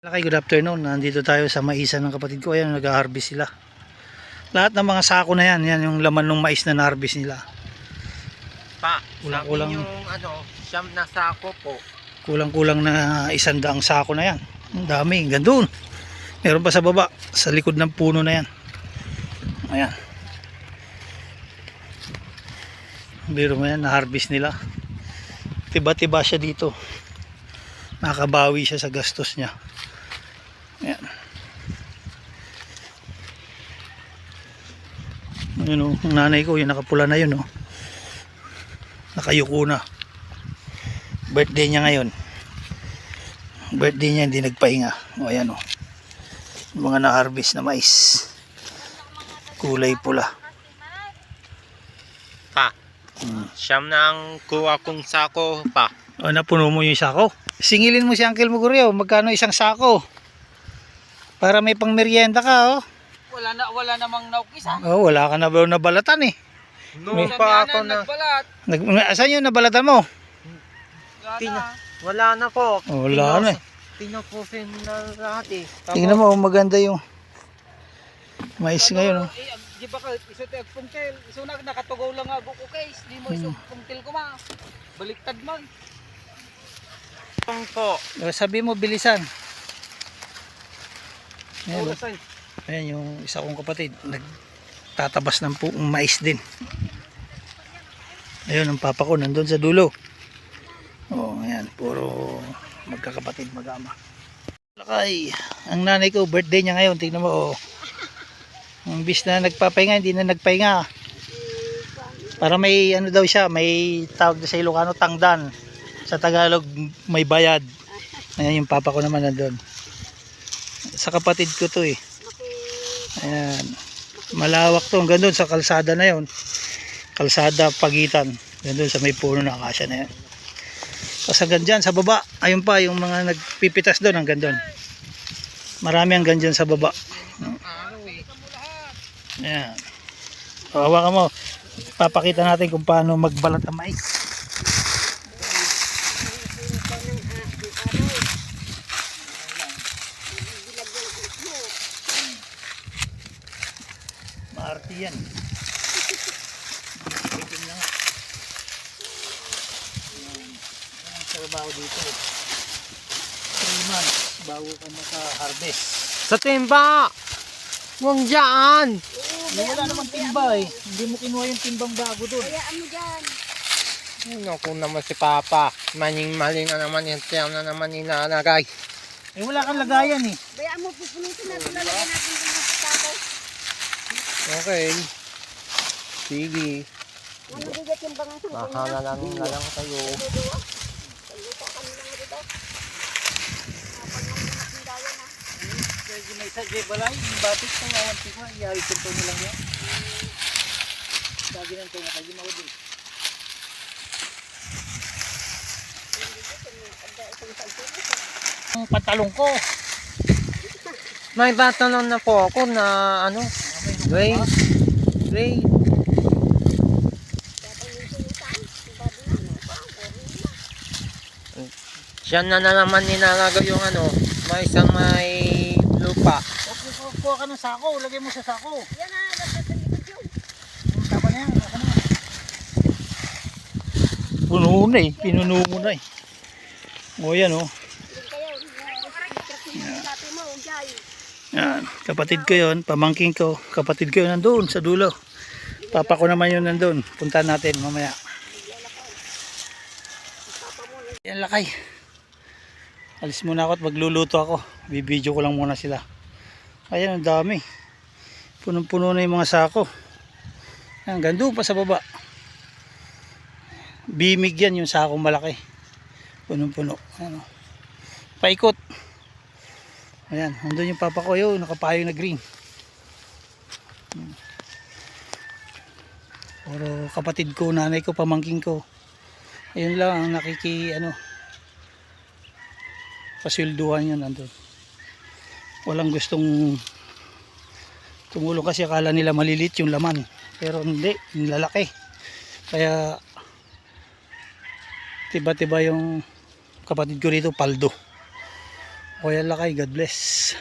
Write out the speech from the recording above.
Okay, good afternoon. Nandito tayo sa maisan ng kapatid ko. Ayan, nag-harvest sila. Lahat ng mga sako na yan, yan yung laman ng mais na na-harvest nila. Pa, Kulang-kulang yung siyam na sako po. Kulang-kulang na 100 sako na yan. Ang dami, gandun. Meron pa sa baba, sa likod ng puno na yan. Ayan. Biro mo yan, na-harvest nila. Tiba-tiba siya dito. Nakabawi siya sa gastos niya. Ayan. Yun o, ang nanay ko, yung nakapula na yun o. Nakayuko na. Birthday niya ngayon. Birthday niya, hindi nagpahinga. O ayan o. Yung mga na-harvest na mais. Kulay pula. Pa, siyam na ang kuha kong sako pa. O, napuno mo yung sako. Singilin mo si Uncle Muguryo, magkano isang sako? Para may pang merienda ka, oh. Wala namang naukisa. Oh, wala ka na ba nabalatan eh. Noon pa ako na. Nagbalat. Asan yung nabalatan mo? Wala na po. Oh, wala na eh. Pinapusin na lahat eh. Tingnan mo, maganda yung mais ngayon, oh. Di ba ka, iso te agpungtil. Iso na nakatugaw lang ako ko case. Di mo iso pungtil ko ma. Baliktad man. Po. Sabi mo, bilisan. Ayan, oh. Oras ay. Ayan yung isa kong kapatid. Nagtatabas ng mais din. Ayun, ang papa ko, nandun sa dulo. Oh, ayan, puro magkakapatid, mag-ama. Lakay, ang nanay ko, birthday niya ngayon. Tingnan mo, oh. Ang bis na nagpapahinga, hindi na nagpahinga. Para may ano daw siya, may tawag sa Ilocano, tangdan. Sa Tagalog, may bayad. Ayan yung papa ko naman nandun. Sa kapatid ko to eh. Ayan. Malawak to. Hanggang doon sa kalsada na yon. Kalsada pagitan. Hanggang doon sa may puno na akasya na yan. Tapos hanggang dyan sa baba. Ayun pa yung mga nagpipitas doon hanggang doon. Marami hanggang dyan sa baba. Ayan. Hawakan mo. Papakita natin kung paano magbalat ang mais. Maarte yan. Bitin na nga. Yan ang trabaho dito. 3 months bago ka maka-harvest. Sa timba! Huwag dyan! Wala naman timba eh. Hindi mo kinuha yung timbang bago doon. Hayaan mo dyan. Ano ko naman si Papa. Maling-mali na naman yung tiyan na naman inalagay. Eh wala kang lagayan eh. Hayaan mo, pupunutin natin. Lalagyan natin yung pagkakaw. Okay. Sige. Ano bigat yung bangang sangkong na? Bahala na lang kayo. Lupa kami lang rin daw. Napagnasindayan na. Kaya may sa balay, yung batik sa yawan tika, iyari ko nilang yan. Lagi nang tunga tayo, mawad eh. Ang pantalong ko. May batalon na po ako na ano. Ray. Diyan na naman nilalagay yung ano. May isang may lupa. Kuha ka ng sako, lagay mo sa sako. Yan na, dapat sa likod yun. Tama na yan, ako na. Puno na eh, pinuno mo na eh. O yan o. Doon kayo. Yung dati mo, jay. Yan, kapatid ko yun, pamangking ko. Kapatid ko yun nandun sa dulo. Papa ko naman yun nandun. Punta natin mamaya. Yan lakay. Alis muna ako at magluluto ako. Bibidyo ko lang muna sila. Ayan, ang dami. Punong-puno na yung mga sako. Yan, gando pa sa baba. Bimig yan yung sakong malaki. Punong-puno. Ano. Paikot. Ayan, nandun yung papa ko yun. Nakapayong na green. Puro kapatid ko, nanay ko, pamangking ko. Ayun lang ang pasilduhan yun nandun. Walang gustong tumulong kasi akala nila malilit yung laman. Pero hindi, yung lalaki. Kaya tiba-tiba yung kapatid ko rito, paldo. Kuya Lakay, God bless.